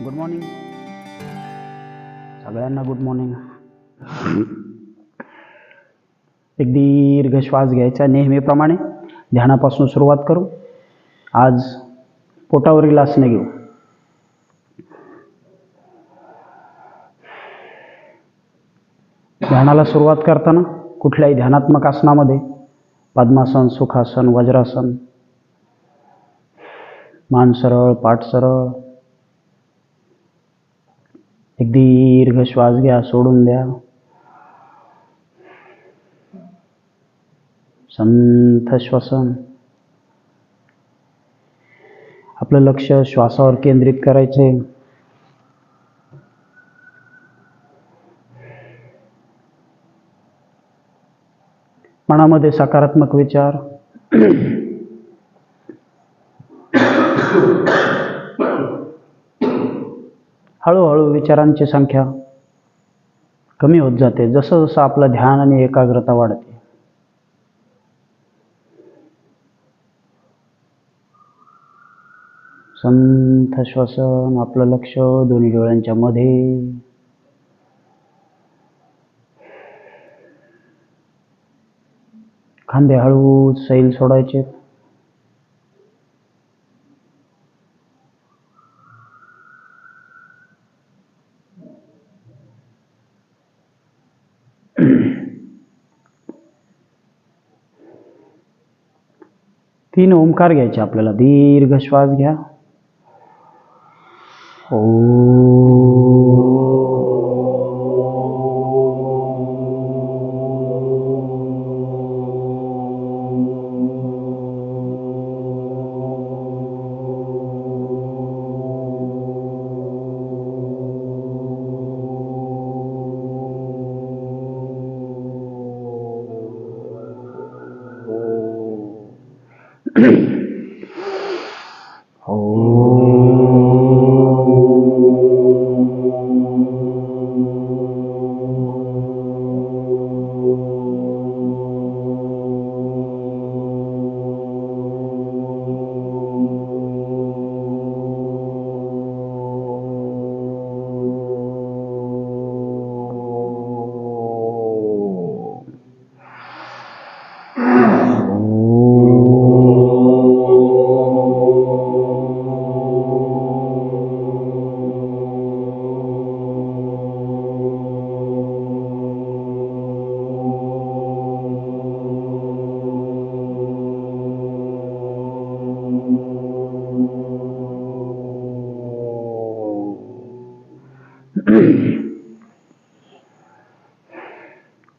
Good morning सगळ्यांना. Good morning. एक दीर्घ श्वास घ्यायचा नेहमीप्रमाणे. ध्यानापासून सुरुवात करू. आज पोटावरील आसने घेऊ. ध्यानाला सुरुवात करताना कुठल्याही ध्यानात्मक आसनामध्ये पद्मासन, सुखासन, वज्रासन, मान सरळ, पाठ सरळ. एक दीर्घ श्वास घ्या, सोडून द्या. संथ श्वसन. आपलं लक्ष श्वासावर केंद्रित करायचे. मनामध्ये सकारात्मक विचार, हळूहळू विचारांची संख्या कमी होत जाते जसं जसं आपलं ध्यान आणि एकाग्रता वाढते. संथ श्वसन. आपलं लक्ष दोन्ही डोळ्यांच्या मध्ये. खांदे हळूच सैल सोडायचे. तीन ओंकार घ्यायचे आपल्याला. दीर्घ श्वास घ्या.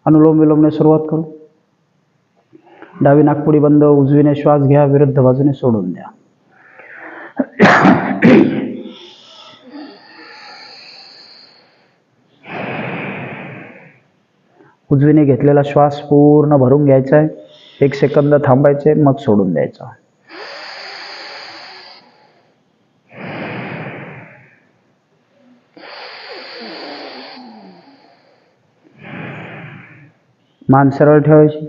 अनुलोम विलोमने सुरुवात करू. डावी नाकपुडी बंद. उजवीने श्वास घ्या, विरुद्ध बाजूने सोडून द्या. उजवीने घेतलेला श्वास पूर्ण भरून घ्यायचा आहे. 1 सेकंद थांबायचे, मग सोडून द्यायचा. मान सरळ ठेवायची.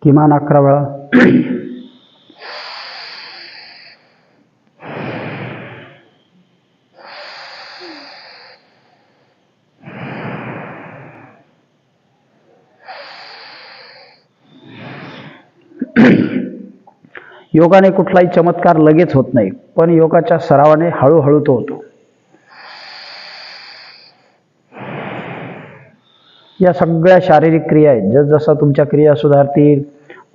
किमान 11 वेळा. योगाने कुठलाही चमत्कार लगेच होत नाही, पण योगाच्या सरावाने हळूहळू तो होतो. या सगळ्या शारीरिक क्रिया आहेत. जसजसं तुमच्या क्रिया सुधारतील,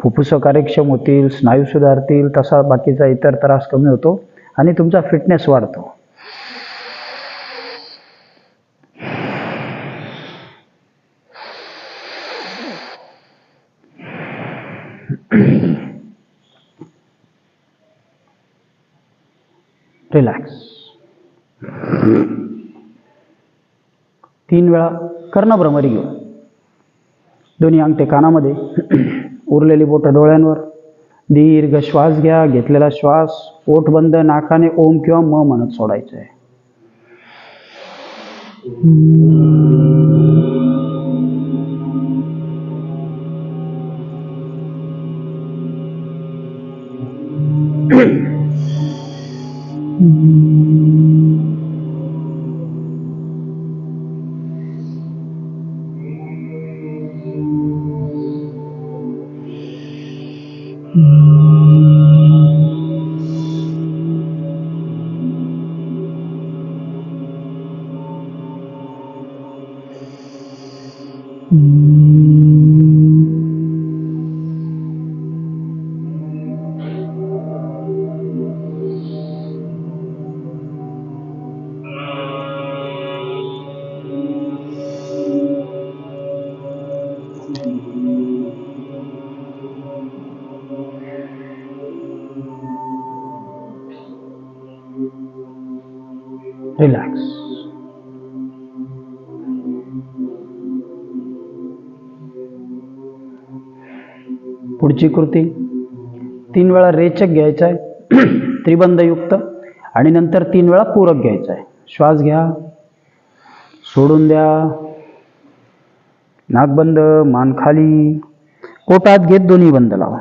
फुफ्फुस कार्यक्षम होतील, स्नायू सुधारतील, तसा बाकीचा इतर त्रास कमी होतो आणि तुमचा फिटनेस वाढतो. रिलॅक्स. 3 वेळा कर्णभ्रमरी घेऊ. दोन्ही अंगठे कानामध्ये, उरलेली बोटं डोळ्यांवर. दीर्घ श्वास घ्या. घेतलेला श्वास ओठ बंद नाकाने ओम किंवा म म्हणत सोडायचं आहे. रिलॅक्स. पुढची कृती 3 वेळा रेचक घ्यायचा आहे त्रिबंधयुक्त, आणि नंतर 3 वेळा पूरक घ्यायचा आहे. श्वास घ्या, सोडून द्या. नाक बंद, मान खाली, पोटात घेत दोन्ही बंद लावा.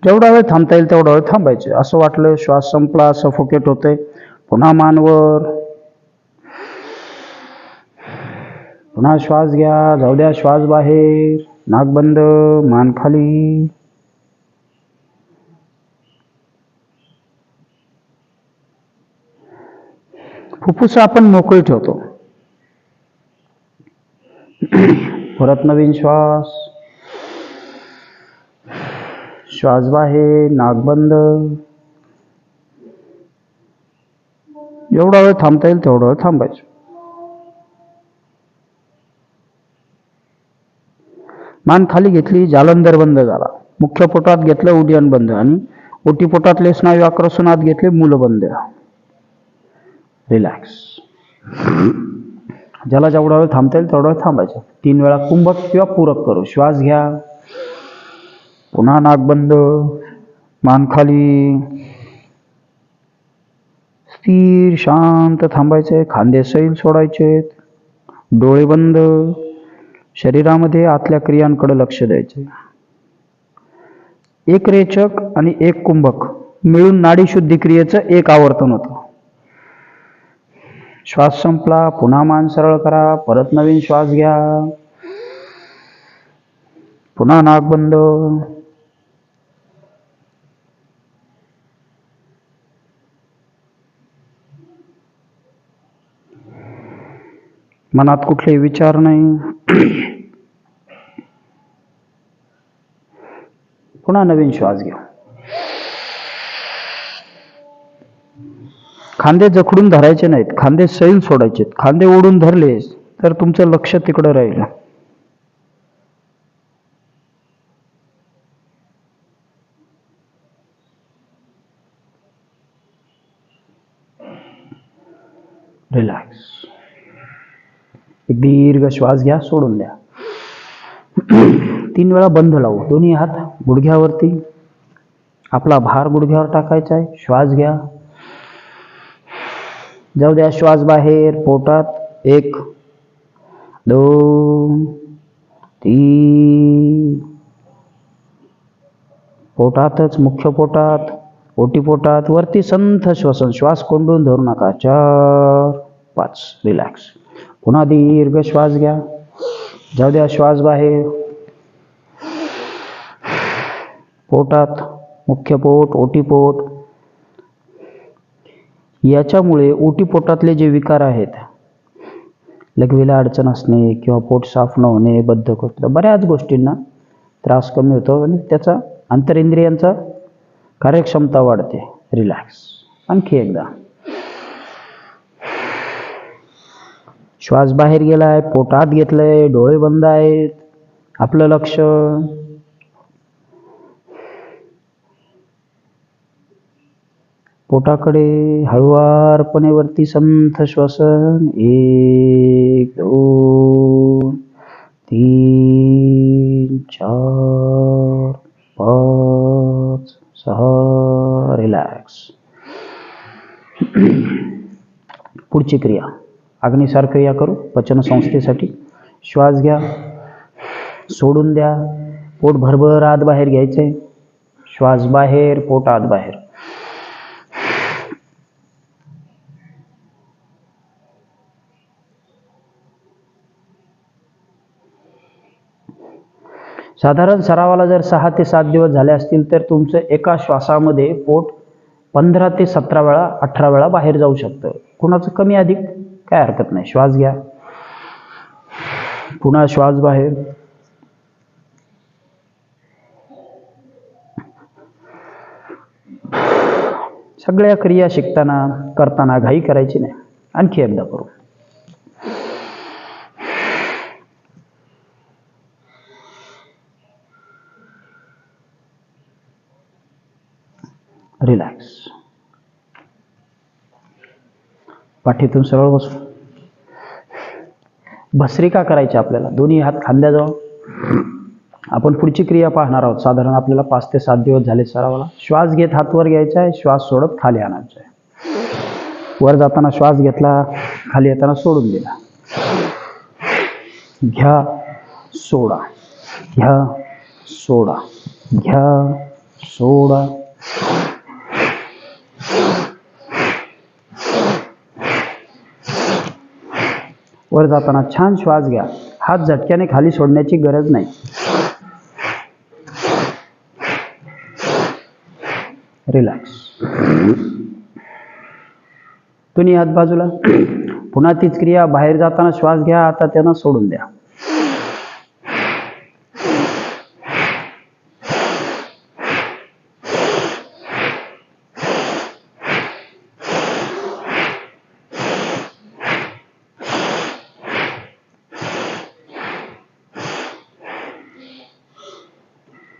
जेवढा वेळ थांबता येईल तेवढा वेळ थांबायचे. असं वाटलं श्वास संपला, सफोकेट होते, पुन्हा मानवर, पुन्हा श्वास घ्या. जाऊ द्या श्वास बाहेर. नाक बंद, मान खाली. फुफ्फुस आपण मोकळी ठेवतो. परत नवीन श्वास. श्वास बाहेर, नाक बंद. जेवढा वेळ थांबता येईल तेवढा वेळ थांबायचं. मान खाली घेतली, जालंधर बंद झाला. मुख्य पोटात घेतलं, उड्डाण बंद, आणि ओटीपोटातले स्नायू आक्रसनात घेतले, मूल बंद. रिलॅक्स. ज्याला जेवढा वेळ थांबता येईल तेवढा वेळ थांबायचं. 3 वेळा कुंभक किंवा पूरक करू. श्वास घ्या, पुन्हा नाक बंद, मान खाली, स्थिर शांत थांबायचे. खांदे सैल सोडायचे, डोळे बंद. शरीरामध्ये आतल्या क्रियांकडे लक्ष द्यायचे. एक रेचक आणि एक कुंभक मिळून नाडी शुद्धी क्रियेचं एक आवर्तन होतं. श्वास संपला, पुन्हा मान सरळ करा. परत नवीन श्वास घ्या, पुन्हा नाक बंद. मनात कुठलेही विचार नाही. पुन्हा नवीन श्वास घ्या. खांदे जखडून धरायचे नाहीत, खांदे सैल सोडायचे. खांदे ओढून धरले तर तुमचं लक्ष तिकडं राहील. रिलॅक्स. एक दीर्घ श्वास घ्या, सोडून द्या. 3 वेळा बंद लावू. दोन्ही हात गुडघ्यावरती. आपला भार गुडघ्यावर टाकायचा आहे. श्वास घ्या, जाऊ द्या श्वास बाहेर. पोटात 1 2 3. पोटातच, मुख्य पोटात, ओटी पोटात, वरती संथ श्वसन. श्वास कोंडून धरू नका. 4 5. रिलॅक्स. पुन्हा दीर्घ श्वास घ्या, जाऊ द्या श्वास बाहेर. पोटात, मुख्य पोट, ओटी पोट. याच्यामुळे ओटीपोटातले जे विकार आहेत, लघवीला अडचण असणे किंवा पोट साफ न होणे, बद्धकोष्ठता, बऱ्याच गोष्टींना त्रास कमी होतो आणि त्याचा अंतरेंद्रियांचा कार्यक्षमता वाढते. रिलॅक्स. आणखी एकदा. श्वास बाहेर गेलाय, पोटात घेतलंय, डोळे बंद आहेत. आपलं लक्ष पोटाकडे हळुवारपणे वरती संथ श्वसन. 1 2 3 4 5 6. रिलॅक्स. पुढची क्रिया अग्निसार क्रिया करू पचन संस्थेसाठी. श्वास घ्या, सोडून द्या. पोट भरभर आत बाहेर घ्यायचे. श्वास बाहेर, पोट आत बाहेर. साधारण सरावाला जर 6 ते 7 दिवस झाले असतील तर तुमचं एका श्वासामध्ये पोट 15 ते 17 वेळा 18 वेळा बाहेर जाऊ शकतं. कुणाचं कमी अधिक काय हरकत नाही. श्वास घ्या, पुन्हा श्वास बाहेर. सगळ्या क्रिया शिकताना करताना घाई करायची नाही. आणखी एकदा करू. रिलॅक्स. पाठीतून सरळ बसू. भस्त्रिका करायची आपल्याला. दोन्ही हात खांद्याजवळ. आपण पुढची क्रिया पाहणार आहोत. साधारण आपल्याला 5 ते 7 दिवस झाले सरावाला. श्वास घेत हात वर घ्यायचा आहे, श्वास सोडत खाली आणायचा आहे. वर जाताना श्वास घेतला, खाली येताना सोडून दिला. घ्या, सोडा, घ्या, सोडा, घ्या, सोडा. वर जाताना छान श्वास घ्या. हात झटक्याने खाली सोडण्याची गरज नाही. रिलॅक्स. दोन्ही हात बाजूला. पुन्हा तीच क्रिया. बाहेर जाताना श्वास घ्या, आता त्यांना सोडून द्या.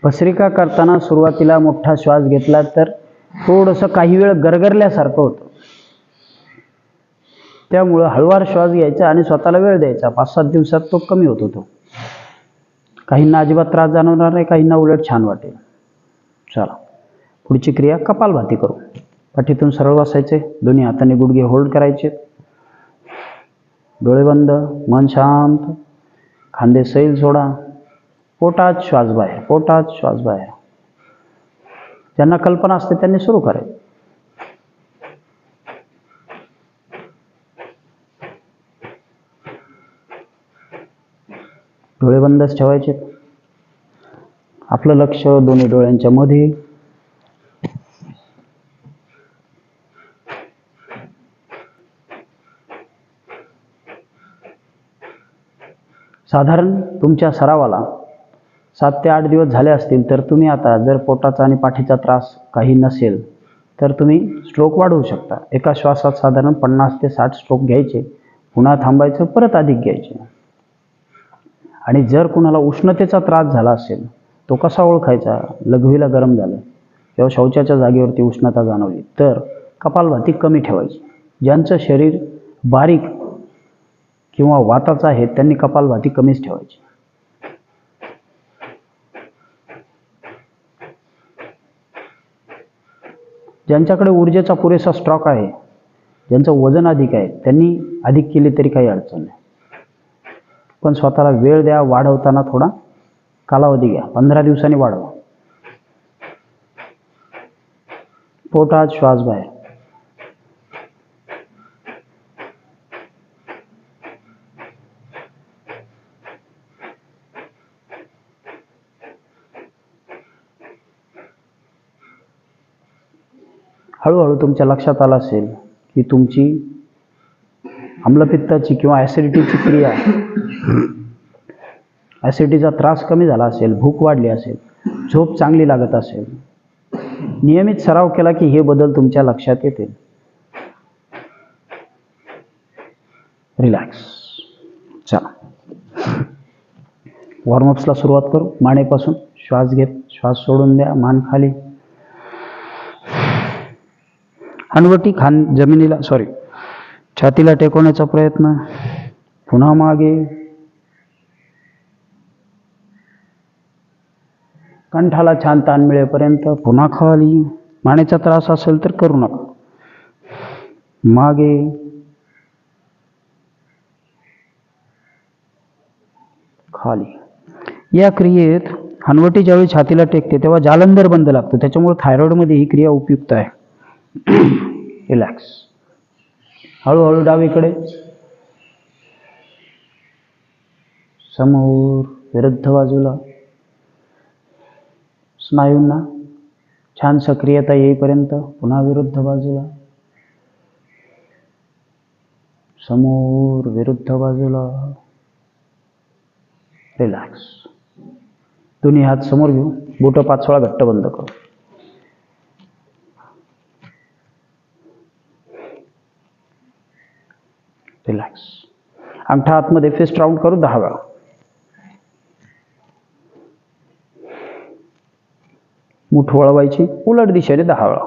भस्त्रिका करताना सुरुवातीला मोठा श्वास घेतला तर थोडंसं काही वेळ गरगरल्यासारखं होतं. त्यामुळं हळूवार श्वास घ्यायचा आणि स्वतःला वेळ द्यायचा. 5-7 दिवसात तो कमी होत होतो. काहींना अजिबात त्रास जाणवणार नाही, काहींना उलट छान वाटेल. चला पुढची क्रिया कपालभाती करू. पाठीतून सरळ बसायचे. दोन्ही हाताने गुडघे होल्ड करायचे. डोळे बंद, मन शांत. खांदे सैल सोडा. पोटात श्वास बाहेर, पोटात श्वास बाहेर. ज्यांना कल्पना असते त्यांनी सुरू करायचं. डोळे बंदच ठेवायचे. आपलं लक्ष दोन्ही डोळ्यांच्या मध्ये. साधारण तुमच्या सरावाला 7 ते 8 दिवस झाले असतील तर तुम्ही आता जर पोटाचा आणि पाठीचा त्रास काही नसेल तर तुम्ही स्ट्रोक वाढवू शकता. एका श्वासात साधारण 50 ते 60 स्ट्रोक घ्यायचे. पुन्हा थांबायचं, परत अधिक घ्यायचे. आणि जर कुणाला उष्णतेचा त्रास झाला असेल तो कसा ओळखायचा? लघवीला गरम झालं किंवा शौचाच्या जागेवरती उष्णता जाणवली तर कपालभाती कमी ठेवायची. ज्यांचं शरीर बारीक किंवा वाताचं आहे त्यांनी कपालभाती कमीच ठेवायची. ज्यांच्याकडे ऊर्जेचा पुरेसा स्टॉक आहे, ज्यांचं वजन अधिक आहे, त्यांनी अधिक केली तरी काही अडचण नाही. पण स्वतःला वेळ द्या. वाढवताना थोडा कालावधी घ्या. 15 दिवसांनी वाढवा. पोटात श्वास बाहेर. हळूहळू तुमच्या लक्षात आलं असेल की तुमची आम्लपित्ताची किंवा ॲसिडिटीची क्रिया, ॲसिडिटीचा त्रास कमी झाला असेल, भूक वाढली असेल, झोप चांगली लागत असेल. नियमित सराव केला की हे बदल तुमच्या लक्षात येतील. रिलॅक्स. चला वॉर्मअप्सला सुरुवात करू. मानेपासून श्वास घेत श्वास सोडून द्या. मान खाली. हनवटी जमिनीला छातीला टेकवण्याचा प्रयत्न, पुन्हा मागे, कंठाला छान ताण मिळेपर्यंत, पुन्हा खाली. मानेचा त्रास असेल तर करू नका. मागे, खाली. या क्रियेत हनवटी ज्यावेळी छातीला टेकते तेव्हा जालंधर बंद लागतो, त्याच्यामुळे थायरॉइडमध्ये ही क्रिया उपयुक्त आहे. रिलॅक्स. हळूहळू डावीकडे, समोर, विरुद्ध बाजूला. स्नायूंना छान सक्रियता येईपर्यंत पुन्हा विरुद्ध बाजूला, समोर, विरुद्ध बाजूला. रिलॅक्स. दोन्ही हात समोर घेऊ, बोट 5 वेळा घट्ट बंद करू. रिलॅक्स. अंगठा आतमध्ये फिस्ट राऊंड करू 10 वेळा. मुठ वळवायची उलट दिशेने 10 वेळा.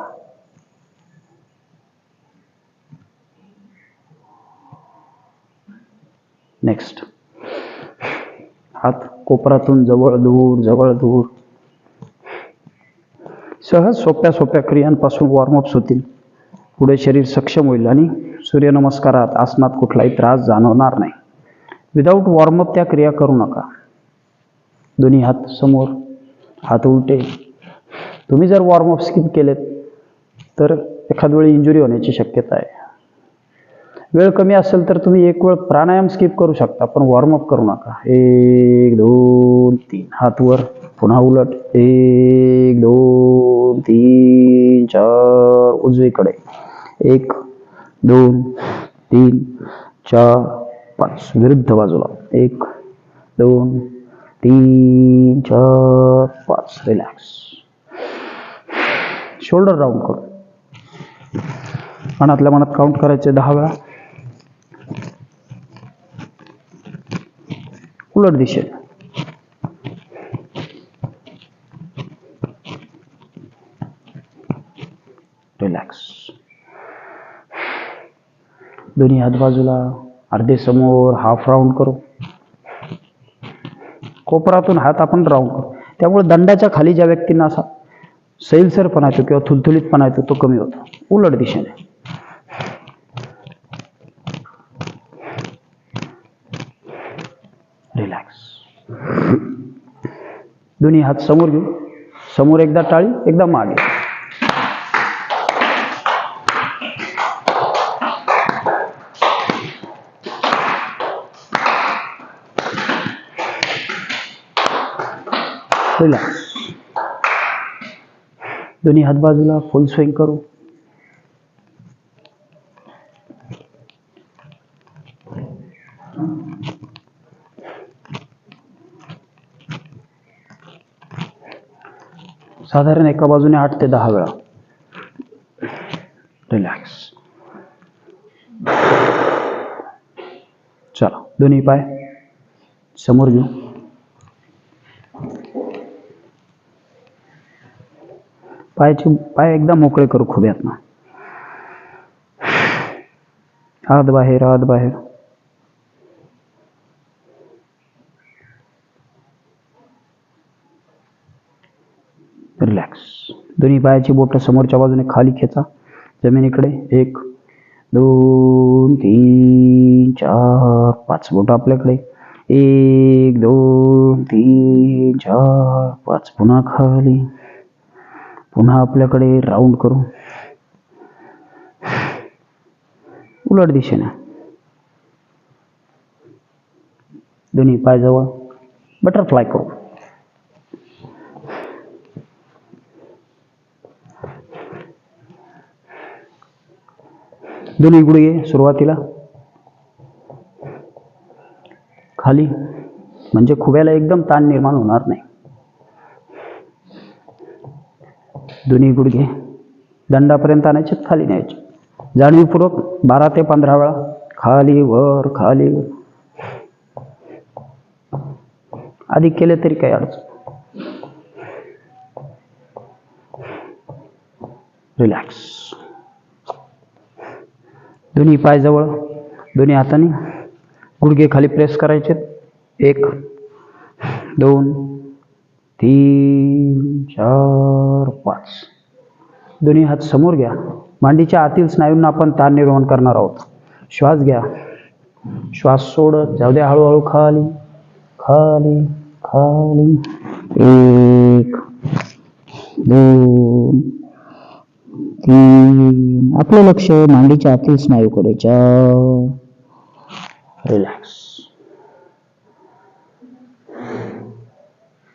नेक्स्ट. हात कोपरातून जवळ दूर, जवळ दूर. सहज सोप्या क्रियांपासून वॉर्मअप्स होतील. पुढे शरीर सक्षम होईल आणि सूर्यनमस्कारात, आसनात कुठलाही त्रास जाणवणार नाही. विदाऊट वॉर्मअप त्या क्रिया करू नका. दोन्ही हात समोर, हात उलटे. तुम्ही जर वॉर्मअप स्किप केलेत तर एखाद वेळी इंजुरी होण्याची शक्यता आहे. वेळ कमी असेल तर तुम्ही एक वेळ प्राणायाम स्किप करू शकता, पण वॉर्मअप करू नका. 1 2 3 हात वर, पुन्हा उलट. 1 2 3 4 उजवीकडे. 1 2 3 4 5 विरुद्ध बाजूला. 1 2 3 4 5. रिलॅक्स. शोल्डर राऊंड करू. मनातल्या मनात काउंट करायचे 10 वेळा. उलट दिशेने. रिलॅक्स. दोन्ही हात बाजूला, अर्धे समोर, हाफ राऊंड करू. कोपरातून हात आपण राऊंड करू. त्यामुळे दंडाच्या खाली ज्या व्यक्तींना असा सैलसरपणा येतो किंवा थुलथुलीतपणा येतो तो कमी होतो. उलट दिशेने. रिलॅक्स. दोन्ही हात समोर घेऊ. समोर एकदा टाळी, एकदा मागे. रिलॅक्स. दोन्ही हात बाजूला, फुल स्विंग करू. साधारण एका बाजूने 8 ते 10 वेळा. रिलॅक्स. चला, दोन्ही पाय समोर घेऊ. पाय एकदा मोकळे करू खुब्यातनं. आत बाहेर, आत बाहेर. रिलॅक्स. दोन्ही पायाची बोटं समोरच्या बाजूने खाली खेचा, जमिनीकडे. 1 2 3 4 5 बोटं आपल्याकडे. 1 2 3 4 5. पुन्हा खाली, पुन्हा आपल्याकडे. राऊंड करू. उलट दिशेने. दोन्ही पाय जवळ, बटरफ्लाय करू. दोन्ही गुडघे सुरुवातीला खाली, म्हणजे खुब्याला एकदम ताण निर्माण होणार नाही. दोन्ही गुडघे दंडापर्यंत आणायचे, खाली न्यायचे. जाणीवपूर्वक 12 ते 15 वेळा. खाली वर, खाली वर. अधिक केले तरी काही अडचण. रिलॅक्स. दोन्ही पाय जवळ, दोन्ही हाताने गुडघे खाली प्रेस करायचे. 1 2 3 4 5. दोन्ही हात समोर घ्या. मांडीच्या आतील स्नायूंना आपण ताण निर्माण करणार आहोत. श्वास घ्या, श्वास सोडत जाऊ द्या हळूहळू खाली खाली खाली. 1 2 3. आपलं लक्ष मांडीच्या आतील स्नायूकडे. 4. रिलॅक्स.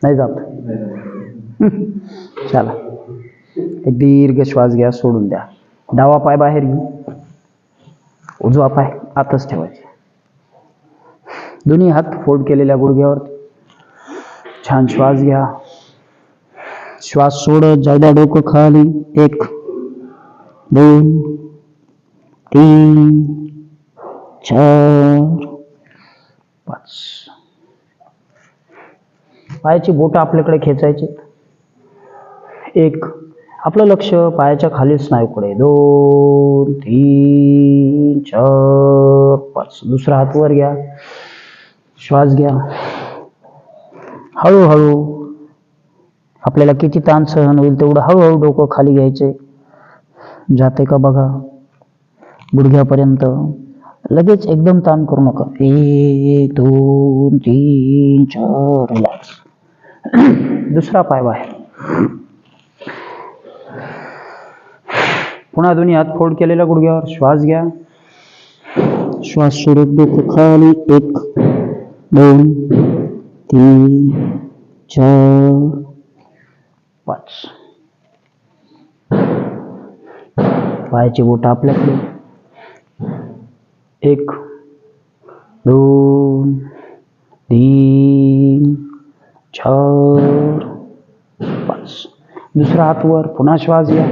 नाही जात. चला, एक दीर्घ श्वास घ्या, सोडून द्या. डावा पाय बाहेर घेऊ, उजवा पाय आतच ठेवायचे. दोन्ही हात फोल्ड केलेल्या गुडघ्यावर. छान श्वास घ्या, श्वास सोडत जाऊ द्या डोकं खाली. 1 2 3 4 5. पायाची बोटं आपल्याकडे खेचायची. 1. आपलं लक्ष पायाच्या खालील स्नायूकडे. 2 3 4 5. दुसरा हात वर घ्या, श्वास घ्या. हळूहळू आपल्याला किती ताण सहन होईल तेवढं हळूहळू डोकं खाली घ्यायचे. जाते का बघा गुडघ्यापर्यंत. लगेच एकदम ताण करू नका. 1 2 3 4. रिलॅक्स. दुसरा पाय बाहेर. पुन्हा दोन्ही हात फोल्ड केलेल्या गुडघ्यावर. श्वास घ्या, श्वास सोडत डोकं खाली. 1 2 3 4 5. पायाची बोटं आपल्याकडे. 1 2 3 4 5. दुसरा हात वर. पुन्हा श्वास घ्या,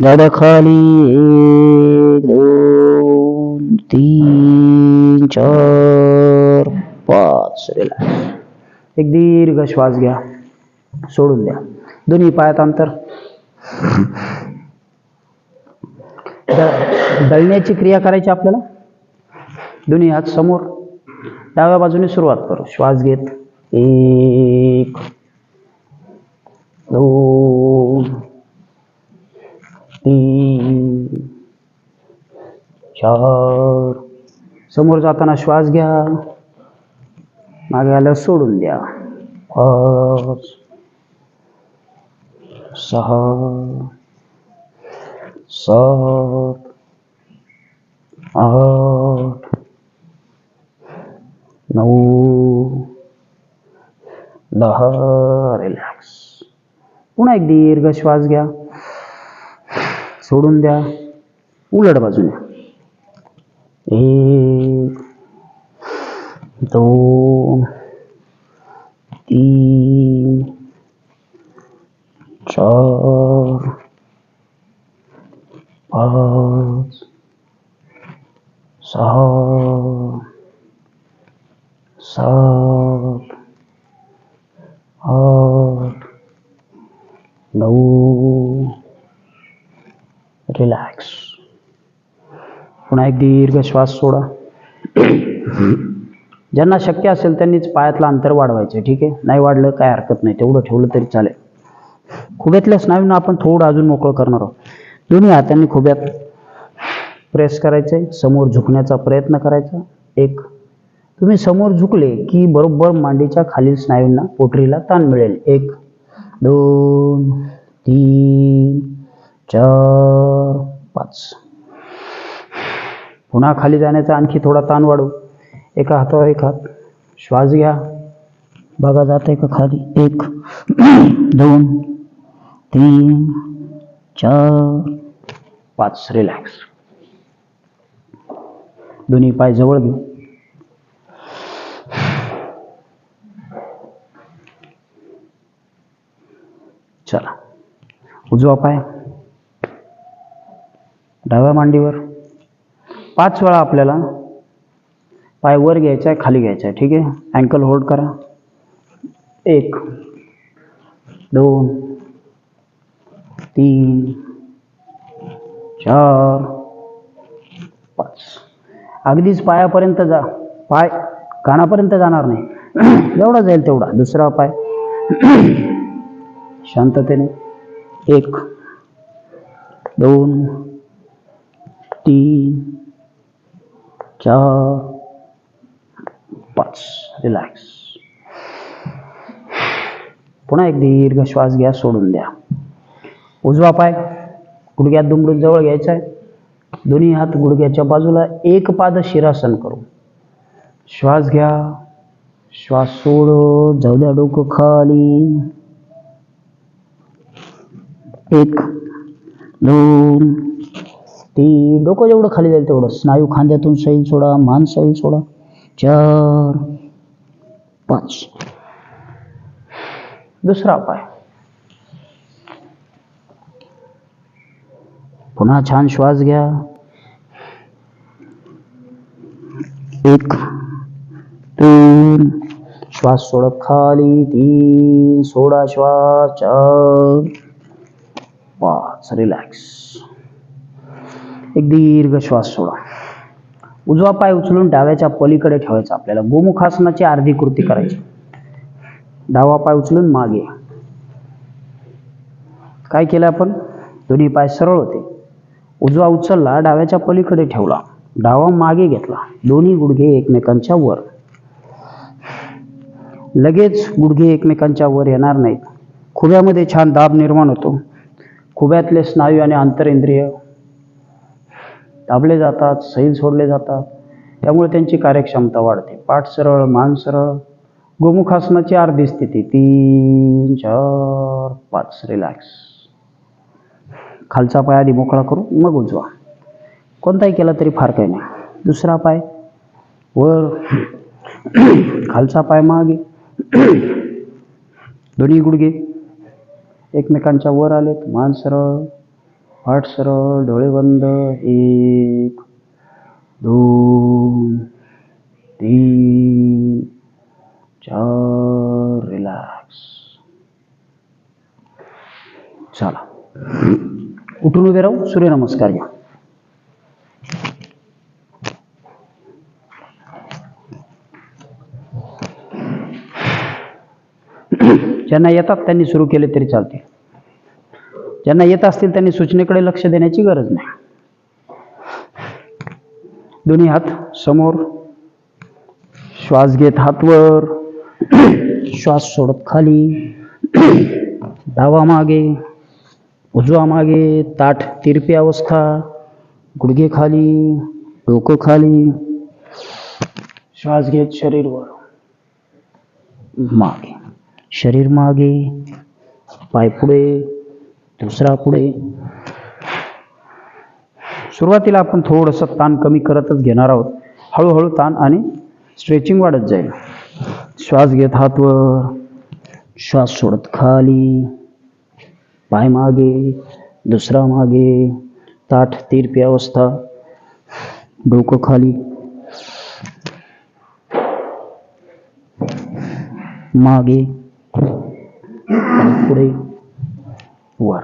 जाऊ खाली. 1 2 3 4 5. रिलॅक्स. एक दीर्घ श्वास घ्या, सोडून द्या. दोन्ही पायात अंतर. दळण्याची क्रिया करायची आपल्याला. दोन्ही हात समोर. डाव्या बाजूने सुरुवात करू. श्वास घेत 1 2 3 4. समोर जाताना श्वास घ्या, मागे आल्यावर सोडून द्या. 5 6 7 8 9 10. रिलॅक्स. पुन्हा एक दीर्घ श्वास घ्या, सोडून द्या. उलट बाजूने. 1 2 3 4 5 6 7 8 9. रिलॅक्स. पुन्हा एक दीर्घ श्वास सोडा. ज्यांना शक्य असेल त्यांनीच पायातलं अंतर वाढवायचं. ठीक आहे, नाही वाढलं काय हरकत नाही, तेवढं ठेवलं तरी चालेल. खुब्यातल्या स्नायूंना आपण थोडं अजून मोकळं करणार आहोत. दोन्ही हातांनी खुब्यात प्रेस करायचे. समोर झुकण्याचा प्रयत्न करायचा. 1. तुम्ही समोर झुकले की बरोबर मांडीच्या खालील स्नायूंना, पोटरीला ताण मिळेल. 1 2 3 4 5. पुन्हा खाली जाण्याचा आणखी थोडा ताण वाढवू. एका हातावर एक हात. श्वास घ्या, बघा जाते का खाली. 1 2 3 4 5. रिलॅक्स. दोन्ही पाय जवळ घेऊ. चला, उजवा पाय डाव्या मांडीवर. 5 वेळा आपल्याला पाय वर घ्यायचा आहे, खाली घ्यायचा आहे. ठीक आहे, अँकल होल्ड करा. 1 2 3 4 अगदीच पायापर्यंत जा, पाय कानापर्यंत जाणार नाही, एवढा जाईल तेवढा. दुसरा पाय शांततेने. 1 2 3 4 5. रिलॅक्स. पुन्हा एक दीर्घ श्वास घ्या, सोडून द्या. उजवा पाय गुडघ्यात दुमडून जवळ घ्यायचा आहे. दोन्ही हात गुडघ्याच्या बाजूला, एक पाद शिरासन करू. श्वास घ्या, श्वास सोड, जाऊ द्या डोकं खाली. 1 2 3. डोकं जेवढं खाली जाईल तेवढं. स्नायू खांद्यातून सैल सोडा, मान सैल सोडा. 4 5. दुसरा पाय. पुन्हा छान श्वास घ्या. 1 2. श्वास सोडत खाली. 3. सोडा श्वास. 4 5. रिलॅक्स. एक दीर्घ श्वास सोडा. उजवा पाय उचलून डाव्याच्या पलीकडे ठेवायचा. आपल्याला गोमुखासनाची अर्धी कृती करायची. डावा पाय उचलून मागे. काय केलं आपण? दोन्ही पाय सरळ होते. उजवा उचलला, डाव्याच्या पलीकडे ठेवला, डावा मागे घेतला, दोन्ही गुडघे एकमेकांच्या वर. लगेच गुडघे एकमेकांच्या वर येणार नाहीत. खुब्यामध्ये छान दाब निर्माण होतो. खुब्यातले स्नायू आणि आंतरेंद्रिय दाबले जातात, सैल सोडले जातात, त्यामुळे त्यांची कार्यक्षमता वाढते. पाठ सरळ, मान सरळ. गोमुखासनाची अर्धी स्थिती. 3 4 5. रिलॅक्स. खालचा पाय आधी मोकळा करू, मग उजवा. कोणताही केला तरी फार काही नाही. दुसरा पाय वर, खालचा पाय मागे. दोन्ही गुडघे एकमेकांच्या वर आलेत. मान सरळ, पाठ सरळ, डोळे बंद. 1 2 3 4. रिलॅक्स. चला, उठून उभे राहू. सूर्यनमस्कार घ्या. ज्यांना येतात त्यांनी सुरू केले तरी चालते. ज्यांना येत असतील त्यांनी सूचनेकडे लक्ष देण्याची गरज नाही. दोन्ही हात समोर. श्वास घेत हात वर, श्वास सोडत खाली. डावा मागे, उजवा मागे. ताठ तिरपी अवस्था. गुडघे खाली, डोकं खाली. श्वास घेत शरीर वर, मागे. शरीर मागे, पाय पुढे, दुसरा पुढे. सुरुवातीला आपण थोडंसं ताण कमी करतच घेणार आहोत. हळूहळू ताण आणि स्ट्रेचिंग वाढत जाईल. श्वास घेत हात वर, श्वास सोडत खाली. पाय मागे, दुसरा मागे. ताठ तिरपी अवस्था. डोकं खाली, मागे, पुढे, वर.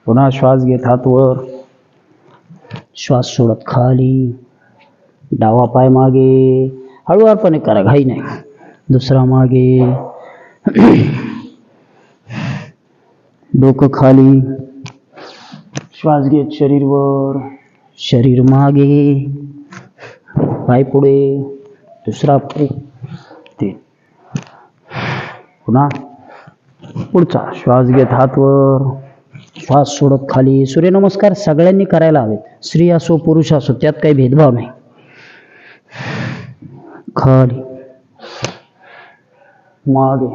पुन्हा श्वास घेत हात वर, श्वास सोडत खाली. डावा पाय मागे, हळूवारपणे करा, घाई नाही. दुसरा मागे, डोकं खाली. श्वास घेत शरीर वर, शरीर मागे, पाय पुढे, दुसरा पुढे. 3. पुन्हा पुढचा. श्वास घेत हात वर, श्वास सोडत खाली. सूर्यनमस्कार सगळ्यांनी करायला हवेत. स्त्री असो पुरुष असो, त्यात काही भेदभाव नाही. खाली, मागे,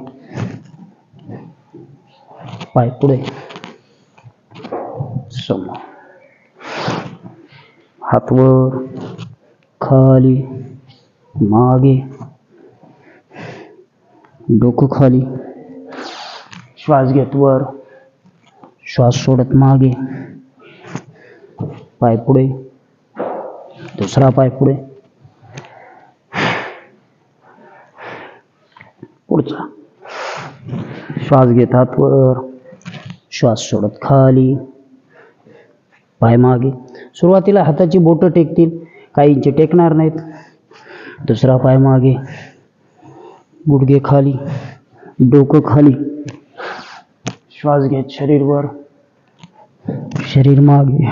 पाय पुढे, समोर. हात वर, खाली, मागे, डोकं खाली. श्वास घेत वर, श्वास सोडत मागे, पाय पुढे, दुसरा पाय पुढे. पुढचा. श्वास घेत हात वर, श्वास सोडत खाली. पाय मागे. सुरुवातीला हाताची बोटं टेकतील, काही इंच टेकणार नाहीत. दुसरा पाय मागे, गुडघे खाली, डोकं खाली. श्वास घेत शरीर वर, शरीर मागे,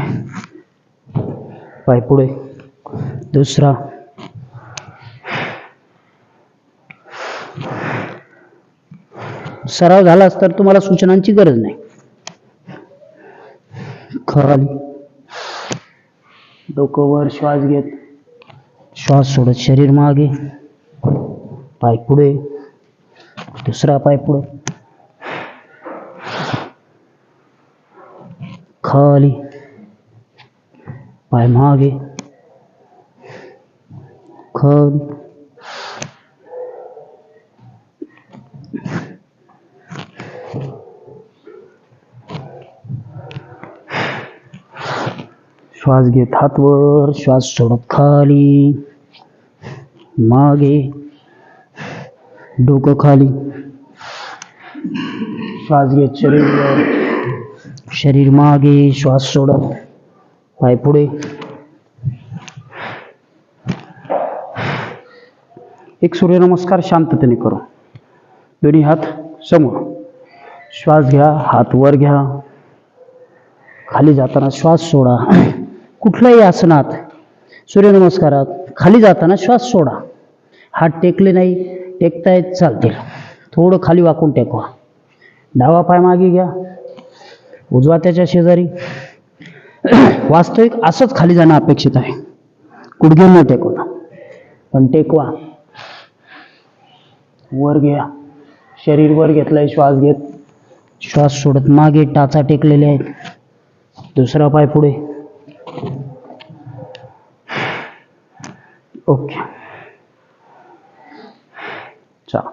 पाय पुढे. दुसरा, सराव झालाच तर तुम्हाला सूचनांची गरज नाही. खाली, डोकं वर, श्वास घेत, श्वास सोडत शरीर मागे, पाय पुढे. दुसरा पाय पुढे, खाली, पाय मागे, खाली. श्वास घेत हात वर, श्वास सोडत खाली, मागे, डोकं खाली. श्वास घेत शरीर वर, शरीर मागे, श्वास सोडत पाय पुढे. एक सूर्यनमस्कार शांततेने करू. दोन्ही हात समोर. श्वास घ्या, हात वर घ्या. खाली जाताना श्वास सोडा. कुठल्याही आसनात, सूर्यनमस्कारात खाली जाताना श्वास सोडा. हात टेकले नाही, टेकतायत चालतील. थोडं खाली वाकून टेकवा. डावा पाय मागे घ्या, उजवा त्याच्या शेजारी. वास्तविक असंच खाली जाणं अपेक्षित आहे. गुडघे न टेकवता, पण टेकवा. वर घ्या, शरीर वर घेतलंय. श्वास घेत, श्वास सोडत मागे, टाचा टेकलेले आहेत. दुसरा पाय पुढे. ओके, चला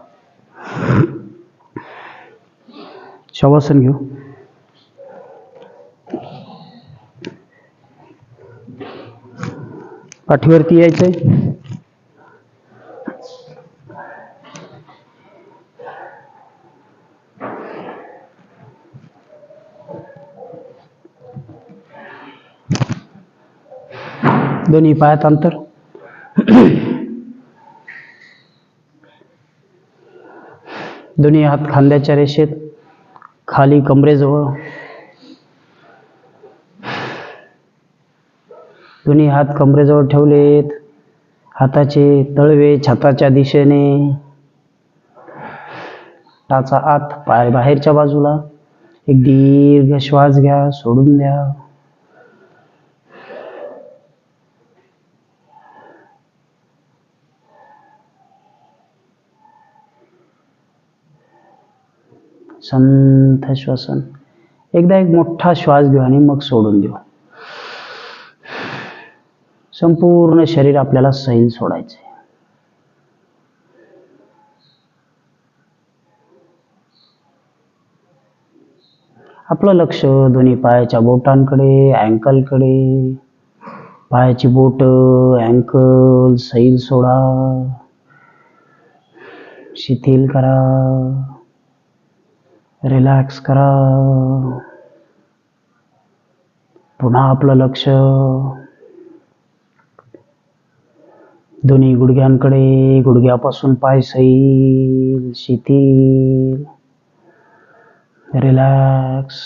शवासन घेऊ. पाठीवरती यायचंय. दोन्ही पायात अंतर. दोन्ही हात खांद्याच्या रेषेत, खाली कमरेजवळ. दोन्ही हात कमरेजवळ ठेवलेत. हाताचे तळवे छाताच्या दिशेने. टाचा आत, पाय बाहेरच्या बाजूला. एक दीर्घ श्वास घ्या, सोडून द्या. संथ श्वसन. एकदा एक मोठा श्वास घेऊ आणि मग सोडून देऊ. संपूर्ण शरीर आपल्याला सैल सोडायचे. आपलं लक्ष दोन्ही पायाच्या बोटांकडे, अँकलकडे. पायाची बोट, अँकल सैल सोडा, शिथिल करा, रिलॅक्स करा. पुन्हा आपलं लक्ष दोन्ही गुडघ्यांकडे, गुडघ्यापासून पाय सैल, शिथिल, रिलॅक्स.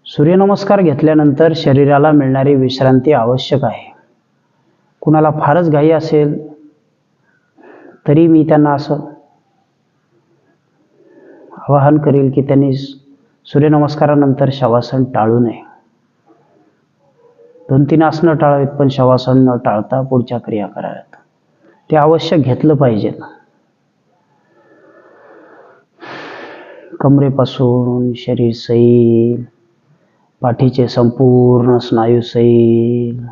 सूर्यनमस्कार घेतल्यानंतर शरीराला मिळणारी विश्रांती आवश्यक आहे. कुणाला फारच घाई असेल तरी मी त्यांना असं आवाहन करेल की त्यांनी सूर्यनमस्कारानंतर शवासन टाळू नये. 2-3 आसनं टाळावीत, पण शवासन न टाळता पुढच्या क्रिया कराव्यात. ते आवश्यक घेतलं पाहिजे. कमरेपासून शरीर सैल, पाठीचे संपूर्ण स्नायू सैल,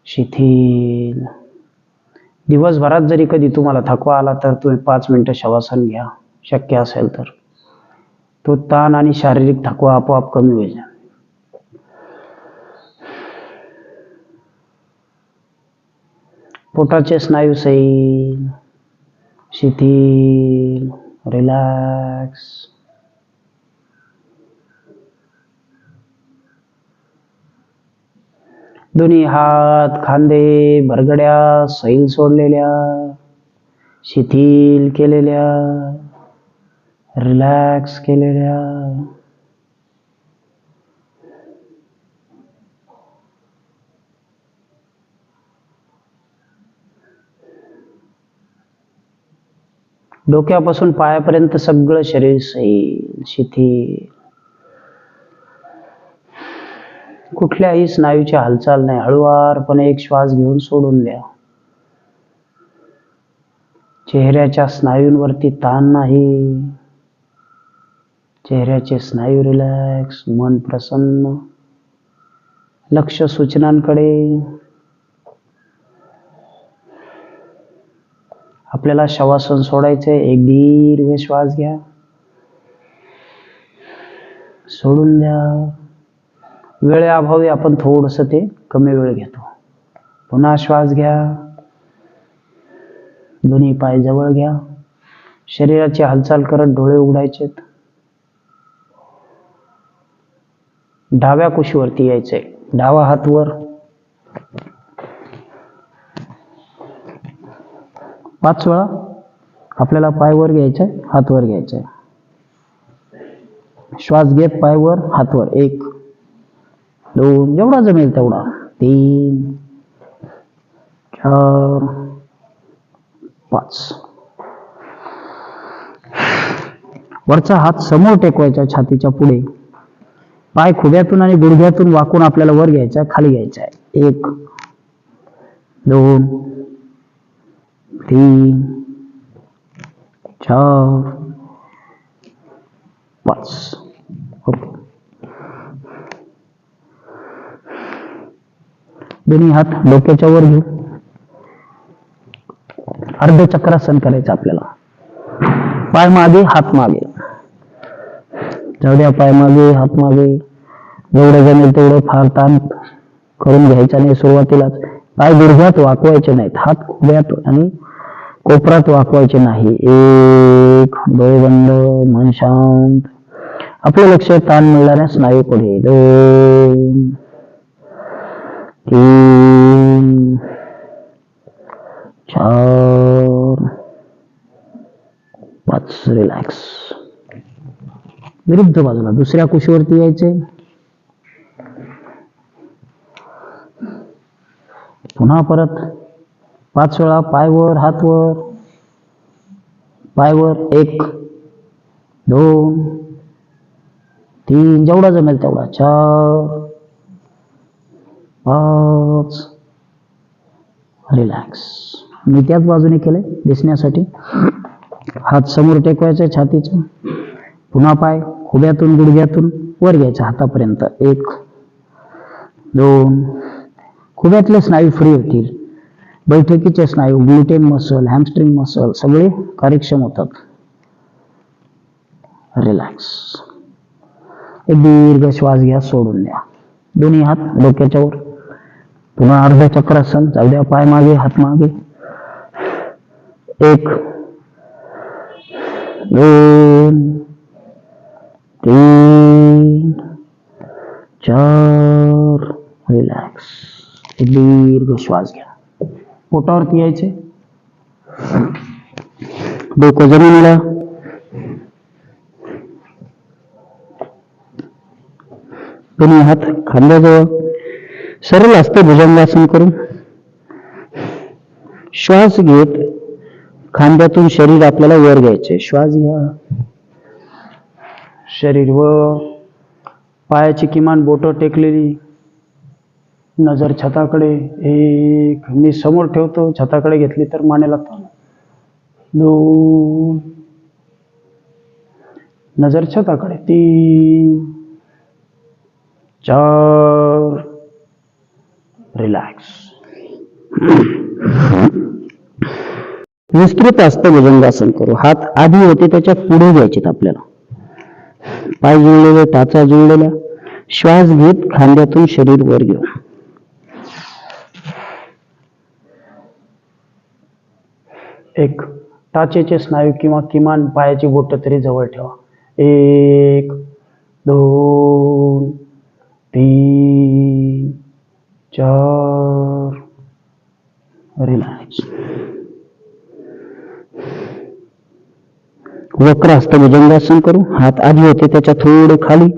शिथिल. दिवसभरात जरी कधी तुम्हाला थकवा आला तर तुम्ही 5 मिनिटं शवासन घ्या, शक्य असेल तर. तो ताण आणि शारीरिक थकवा आपोआप कमी होईल. पोटाचे स्नायू सैल, शिथिल, रिलॅक्स. दोन्ही हात खांदे भरगड्या सैल सोडलेल्या, शिथिल केलेल्या, रिलॅक्स केलेल्या. डोक्यापासून पायापर्यंत सगळं शरीर सैल शिथिल. कुठल्याही स्नायूची हालचाल नाही. हळुवारपणे एक श्वास घेऊन सोडून द्या. चेहऱ्याच्या स्नायूंवरती ताण नाही. चेहऱ्याचे स्नायू रिलॅक्स, मन प्रसन्न. लक्ष सूचनांकडे. आपल्याला शवासन सोडायचे. एक दीर्घ श्वास घ्या, सोडून द्या. वेळेअभावी आपण थोडंसं ते कमी वेळ घेतो. पुन्हा श्वास घ्या, दोन्ही पाय जवळ घ्या. शरीराची हालचाल करत डोळे उघडायचेत. डाव्या कुशीवरती यायचंय. डावा हात वर. 5 वेळा आपल्याला पाय वर घ्यायचाय, हात वर घ्यायचाय. श्वास घेत पाय वर, हात वर. 1 2, जेवढा जमेल तेवढा. 3 4 5. वरचा हात समोर टेकवायचा छातीच्या पुढे. पाय खुब्यातून आणि गुडघ्यातून वाकून आपल्याला वर घ्यायचा, खाली घ्यायचा आहे. 1 2 3 4 5. ओके. दोन्ही हात डोक्याच्या वर घेऊ. अर्ध चक्रासन करायचं आपल्याला. पाय मागे, हात मागे. जाऊ द्या, पाय मागे, हात मागे. जेवढं जमेल तेवढं फार ताण करून घ्यायचा नाही. सुरुवातीलाच पाय गुडघ्यात वाकवायचे नाहीत. हात खुब्यात आणि कोपरात वाकवायचे नाही. 1 डोळे बंद, मन शांत. आपलं लक्ष ताण मिळणाऱ्या स्नायूकडे. 2 3 4 5. रिलॅक्स. विरुद्ध बाजूला दुसऱ्या कुशीवरती यायचे. पुन्हा परत 5 वेळा पाय वर, हात वर. पाय वर. 1 2 3, जेवढा जमेल तेवढा. 4 5. रिलॅक्स. मी त्याच बाजूने केलंय दिसण्यासाठी. हात समोर टेकवायचे छातीच्या. पुन्हा पाय खुब्यातून गुडघ्यातून वर घ्यायचा हातापर्यंत. 1 2. खुब्यातले स्नायू फ्री होतील. बैठकीचे स्नायू, ग्लुटेन मसल, हॅमस्ट्रिंग मसल सगळे कार्यक्षम होतात. रिलॅक्स. एक दीर्घ श्वास घ्या, सोडून द्या. दोन्ही हात डोक्याच्या वर. पुन्हा अर्ध चक्रासन. जाऊ द्या, पाय मागे, हात मागे. 1 2 3 4. रिलॅक्स. एक दीर्घ श्वास घ्या. पोटावरती यायचे. डोकं जमिनीला. दोन्ही हात खांद्याजवळ. सरळ असते भुजंगासन करून. श्वास घेत खांद्यातून शरीर आपल्याला वर घ्यायचे. श्वास घ्या. शरीर वर. पायाची किमान बोटं टेकलेली. नजर छताकडे. 1. मी समोर ठेवतो. छताकडे घेतली तर मानेला ताण. 2. नजर छताकडे. 3 4. रिलॅक्स. विस्तृत हस्त भुजंगासन करू. हात आधी होते त्याच्या पुढे घ्यायचेत आपल्याला. पाय जुळलेले, टाचा जुळलेल्या. श्वास घेत खांद्यातून शरीर वर घेऊ. एक टाचेचे स्नायू किंवा किमान पायाची बोट तरी जवळ ठेवा. 1 2 3 4, रिलॅक्स. वक्र हस्त भुजंगासन करू. हात आधी होते त्याच्या थोडे खाली.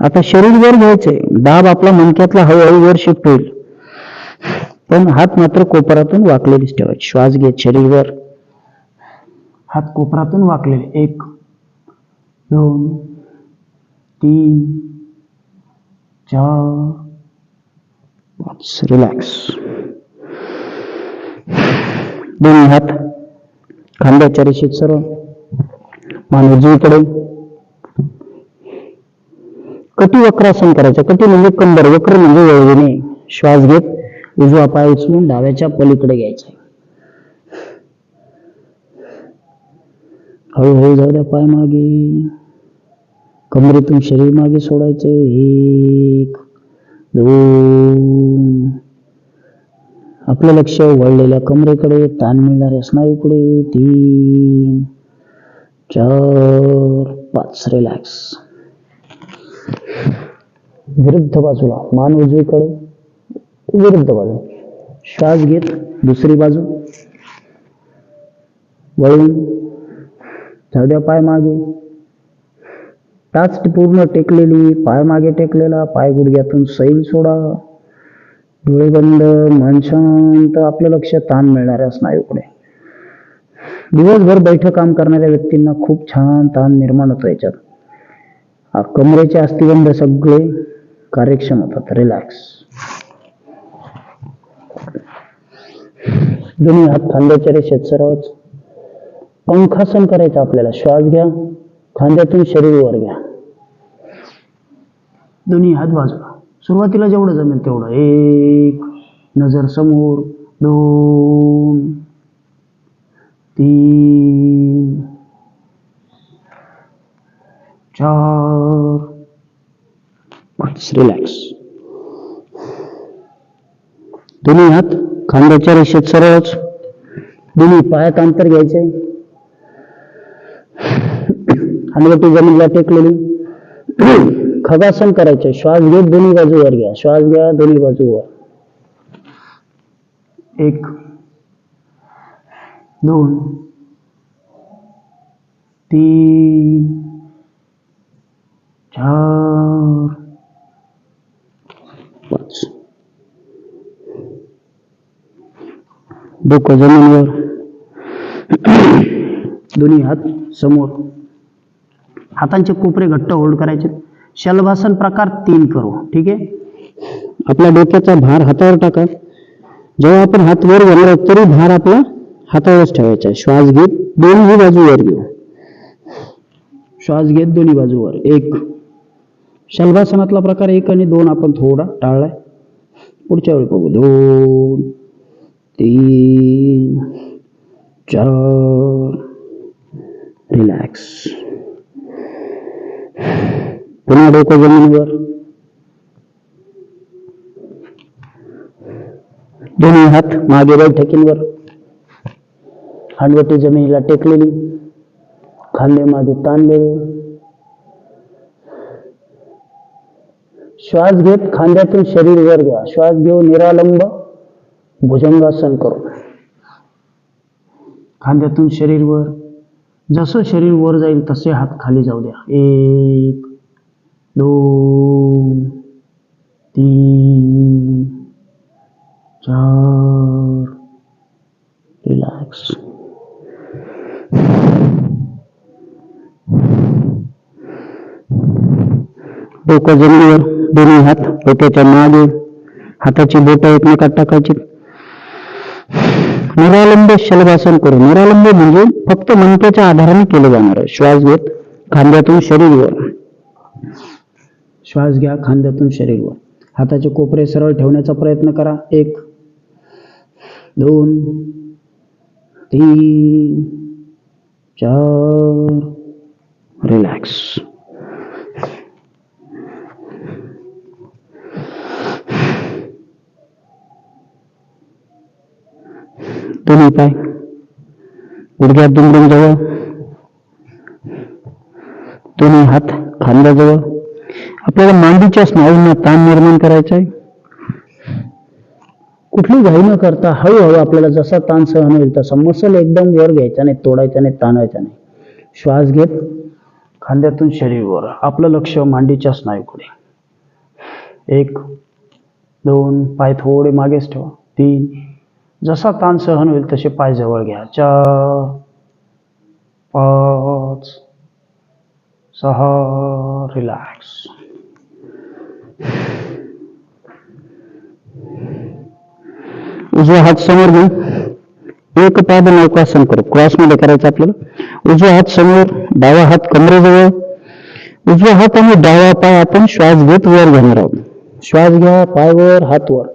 आता शरीर वर घ्यायचंय. दाब आपला मणक्यातला हळूहळू वर शिफ्ट होईल, पण हात मात्र कोपरातून वाकलेलीच ठेवायचे. श्वास घेत शरीर वर, हात कोपरातून वाकलेले. 1, 2, 3, 4, 5. रिलॅक्स. दोन्ही हात खांद्याच्या रेषेत सरळ, मान उजवीकडे. कटी वक्रासन करायचं. कटी म्हणजे कंबर, वक्र म्हणजे वळविणे. श्वास घेत उजवा पाय उचलून डाव्याच्या पलीकडे घ्यायचा. हळूहळू जाऊ द्या पाय मागे. कमरेतून शरीर मागे सोडायचं. 1, 2. आपलं लक्ष वळलेल्या कमरेकडे, ताण मिळणाऱ्या स्नायूकडे. 3, 4, 5. रिलॅक्स. विरुद्ध बाजूला, मान उजवीकडे, विरुद्ध बाजू. श्वास घेत दुसरी बाजू वळून जाऊ द्या पाय मागे. टाच पूर्ण टेकलेली, पाय मागे टेकलेला, पाय गुडघ्यातून सैल सोडा. डोळे बंद, मन शांत. आपलं लक्ष ताण मिळणाऱ्या स्नायूकडे. दिवसभर बैठक काम करणाऱ्या व्यक्तींना खूप छान ताण निर्माण होतो याच्यात. कमरेचे अस्थिबंध सगळे कार्यक्षम होतात. रिलॅक्स. दोन्ही हात खांद्याच्या रेषेत सरळच. पंखासन करायचं आपल्याला. श्वास घ्या, खांद्यातून शरीर वर घ्या. दोन्ही हात बाजूला. सुरुवातीला जेवढं जमेल तेवढं. 1, नजर समोर. 2, 3, 4, 5. रिलॅक्स. दोन्ही हात खांद्याच्या रेषेत सरळच. दोन्ही पायात अंतर घ्यायचे. हनुवटी जमिनीला टेकलेली. खगासन करायचे. श्वास घेत दोन्ही बाजूवर घ्या. श्वास घ्या, दोन्ही बाजूवर. 1, 2, 3, 4, 5. डोकं जमिनीवर. दोन्ही हात समोर. हातांचे कोपरे घट्ट होल्ड करायचे. शलभासन प्रकार 3 करू. ठीक आहे. आपल्या डोक्याचा भार हातावर टाका. जेव्हा आपण हात वर घेणार तरी भार आपला हातावरच ठेवायचा. श्वास घेत दोन्ही बाजूवर घेऊ. श्वास घेत दोन्ही बाजूवर. 1. शलभासनातला प्रकार 1 आणि 2 आपण थोडा टाळलाय. पुढच्या वेळी बघू. 2, 3, 4. रिलॅक्स. पुन्हा डोकं जमिनीवर. दोन्ही हात मागे बैठकींवर. हनुवटी जमिनीला टेकलेली, खांदे मागे ताणलेले. श्वास घेत खांद्यातून शरीर वर घ्या. श्वास घेऊन निरालंब भुजंगासन करू. खांद्यातून शरीर वर. जसं शरीर वर जाईल तसे हात खाली जाऊ द्या. 1, 2, 3, 4. रिलॅक्स. डोकं जमिनीवर. दोन्ही हात डोक्याच्या मागे. हाताची बोटं एकमेकात टाकायची. निरालंब शलभासन करू. निरालंब म्हणजे फक्त मणक्याच्या आधाराने केलं जाणार आहे. श्वास घेत खांद्यातून शरीर वर. श्वास घ्या, खांद्यातून शरीर वर. हाताचे कोपरे सरळ ठेवण्याचा प्रयत्न करा. 1, 2, 3, 4. रिलॅक्स. दोन्ही पाय गुडघ्यात दुमडून जवळ. दोन्ही हात खांद्याजवळ. आपल्याला मांडीच्या स्नायूंना ताण निर्माण करायचा आहे. कुठली घाई न करता हळूहळू आपल्याला जसा ताण सहन होईल तसा मसल एकदम वर घ्यायचा नाही, तोडायचा नाही, ताणायचा नाही. श्वास घेत खांद्यातून शरीरवर, आपलं लक्ष मांडीच्या स्नायूकडे. 1 2 पाय थोडे मागेच ठेवा. 3 जसा ताण सहन होईल तसे पाय जवळ घ्या. 4 5 6 रिलॅक्स. उजवा हात समोर घेऊन एक पाद नौकासन करू. क्रॉस मध्ये करायचं आपल्याला. उजवा हात समोर, डावा हात कमरेजवळ. उजवा हात आणि डावा पाय आपण श्वास घेत वर घेणार आहोत. श्वास घ्या, पाय वर, हात वर.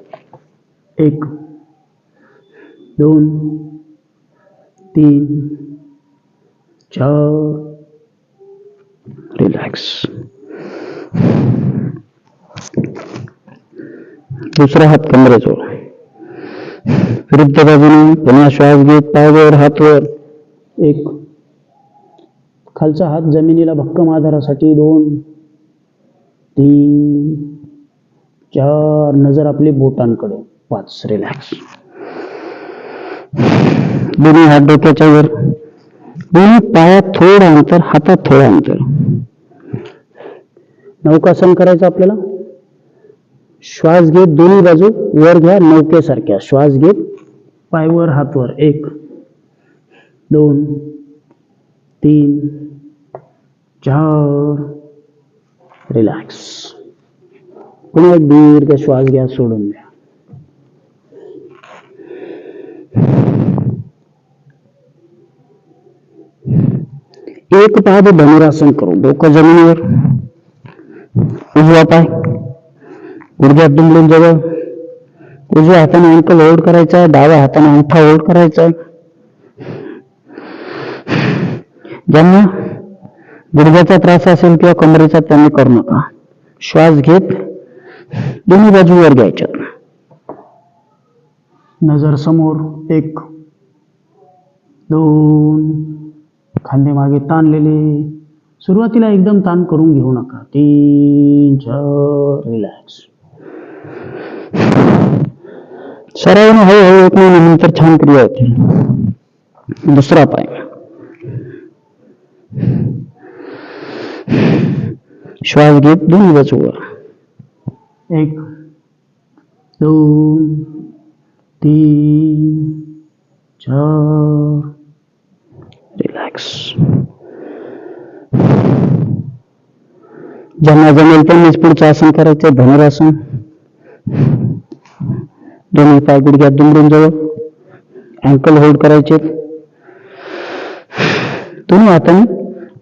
1 2 3 4 रिलॅक्स. दुसरा हात कमरेजवळ. विरुद्ध बाजूने पुन्हा श्वास घेत पाय वर, हात वर. 1 खालचा हात जमिनीला भक्कम आधारासाठी. 2 3 4 नजर आपली बोटांकडे. 5 रिलॅक्स. दोन्ही हात डोक्याच्या वर. दोन्ही पायात थोडं अंतर, हातात थोडं अंतर. नौकासन करायचं आपल्याला. श्वास घेत दोन्ही बाजू वर घ्या नौकेसारख्या. श्वास घेत पाय वर, हात वर. 1 2 3 4 रिलॅक्स. पुन्हा एक दीर्घ श्वास घ्या, सोडून द्या. एक पाद धनुरासन करू. डोकं जमिनीवर, उजवा पाय गुडघ्यात दुमडून जवळ. उजव्या हाताने अँकल होल्ड करायचा, डाव्या हाताने अंगठा होल्ड करायचा. ज्यांना गुडघ्याचा त्रास असेल किंवा कमरेचा त्यांनी करू नका. श्वास घेत दोन्ही बाजू वर घ्यायच्यात. नजर समोर. 1 2 खांदे मागे ताणलेले. सुरुवातीला एकदम ताण करून घेऊ नका. 3 4 रिलॅक्स. सरावाने हळूहळू 1 महिन्यानंतर छान क्रिया होतील. दुसरा पाय. श्वास घेत दोन्ही बाजूवर. 1 2 3 4 रिलॅक्स. ज्यांना जमेल त्यांनीच पुढचं आसन करायचं. धनुरासन. दोन्ही पाय गुडघ्यात दुमडून जवळ, अँकल होल्ड करायचे. दोन्ही हाताने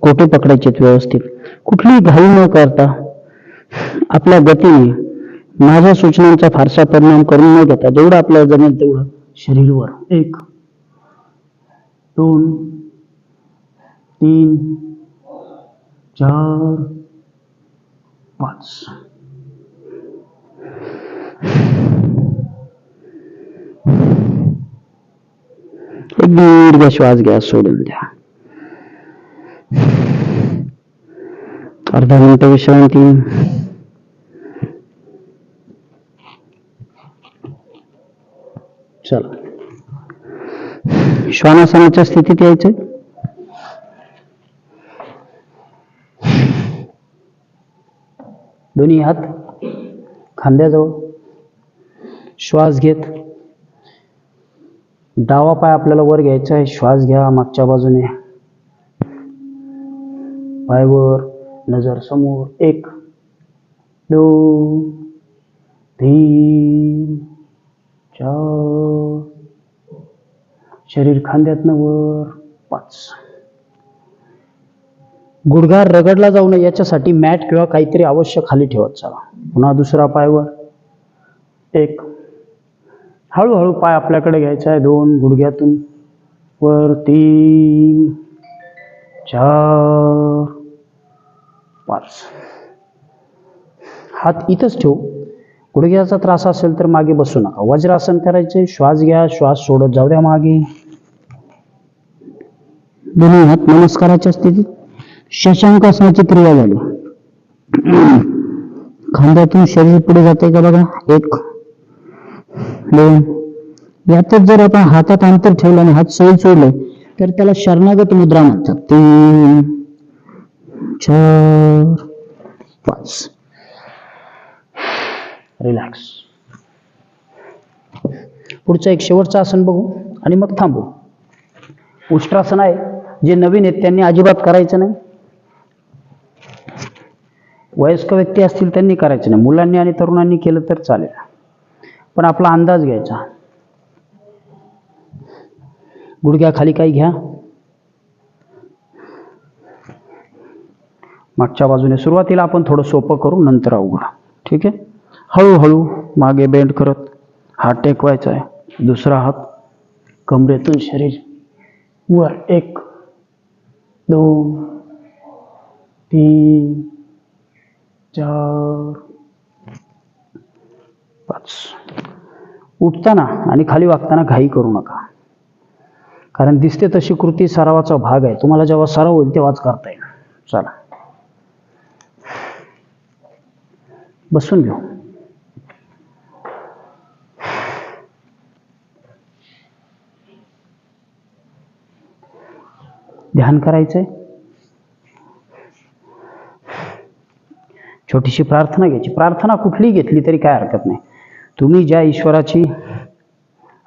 कोटे पकडायचे व्यवस्थित. कुठलीही घाई न करता आपल्या गतीने, माझ्या सूचनांचा फारसा परिणाम करून न घेता जेवढं आपल्याला जमेल तेवढं शरीरवर. 1 2 3 4 5 एक दीर्घ श्वास घ्या, सोडून द्या. अर्धा मिनिट विश्रांती. चला श्वानासनाच्या स्थितीत यायचं. दोन्ही हात खांद्याजवळ. श्वास घेत डावा पाय आपल्याला वर घ्यायचा आहे. श्वास घ्या मागच्या बाजूने, पाय वर, नजर समोर. 1 2 3 4 शरीर खांद्यातनं वर. 5 गुडघा रगडला जाऊ नये याच्यासाठी मॅट किंवा काहीतरी अवश्य खाली ठेवत चला. पुन्हा दुसरा पाय वर. 1 हळूहळू पाय आपल्याकडे घ्यायचा आहे. 2 गुडघ्यातून वर. 3 4 5 हात इथंच ठेवू. गुडघ्याचा त्रास असेल तर मागे बसू नका. वज्रासन करायचे. श्वास घ्या, श्वास सोडत जाऊ द्या मागे. दोन्ही हात नमस्काराच्या स्थितीत. शशांकासनाची क्रिया झाली. खांद्यातून शरीर पुढे जाते का बघा. 1 दोन. यातच जर आपण हातात अंतर ठेवलं आणि हात सैल सोडले तर त्याला शरणागत मुद्रा म्हणतात. 3, 4, 5. रिलॅक्स. पुढचं एक शेवटचं आसन बघू आणि मग थांबू. उष्ट्रासन आहे, जे नवीन आहेत त्यांनी अजिबात करायचं नाही. वयस्क व्यक्ती असतील त्यांनी करायचं नाही. मुलांनी आणि तरुणांनी केलं तर चालेल, पण आपला अंदाज घ्यायचा. गुडघ्याखाली काही घ्या. मागच्या बाजूने सुरुवातीला आपण थोडं सोपं करू, नंतर अवघड. ठीक आहे. हळूहळू मागे बेंड करत हात टेकवायचा आहे. दुसरा हात कमरेतून शरीर वर. 1, 2, 3, 4, 5. उठताना आणि खाली वागताना घाई करू नका, कारण दिसते तशी कृती सरावाचा भाग आहे. तुम्हाला जेव्हा सराव होईल तेव्हाच करता येईल. चला बसून घेऊ. ध्यान करायचंय. छोटीशी प्रार्थना घ्यायची. प्रार्थना कुठलीही घेतली तरी काय हरकत नाही. तुम्ही ज्या ईश्वराची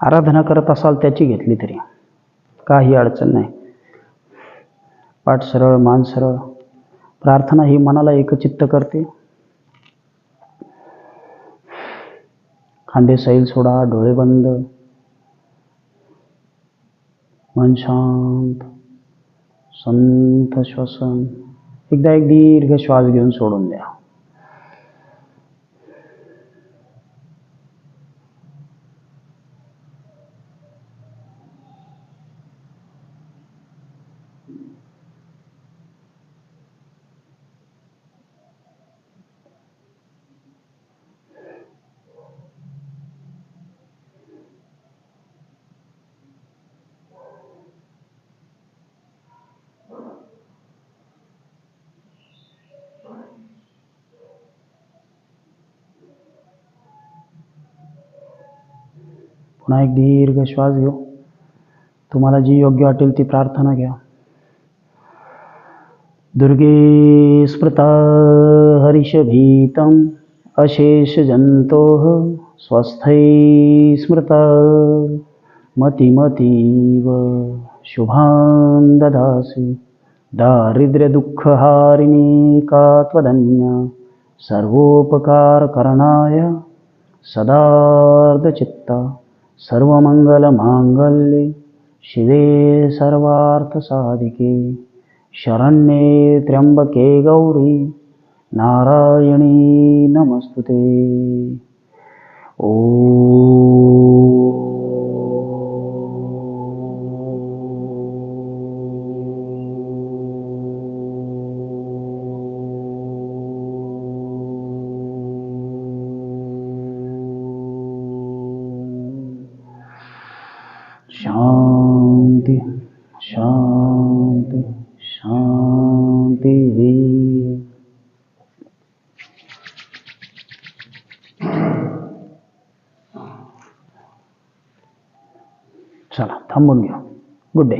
आराधना करत असाल त्याची घेतली तरी काही अडचण नाही. पाठ सरळ, मान सरळ. प्रार्थना ही मनाला एकचित्त करते. खांदे सैल सोडा, डोळे बंद, मन शांत, संथ श्वसन. एकदा एक दीर्घ श्वास घेऊन सोडून द्या. पुन्हा एक दीर्घ श्वास घेऊ. तुम्हाला जी योग्य वाटेल ती प्रार्थना घ्या. दुर्गे स्मृता हरिषभीतम् अशेष जंतोः स्वस्थै स्मृता मतिमतीव शुभां ददासि. दारिद्र्य दुःखहारिणी का त्वदन्या सर्वोपकारकरणाय सदार्धचित्ता सर्वमंगलमांगल्ये शिवे सर्वार्थसाधिके शरण्ये त्र्यंबके गौरी नारायणी नमस्तुते. शांति शांति शांति. चला थांबून घ्या. Good day.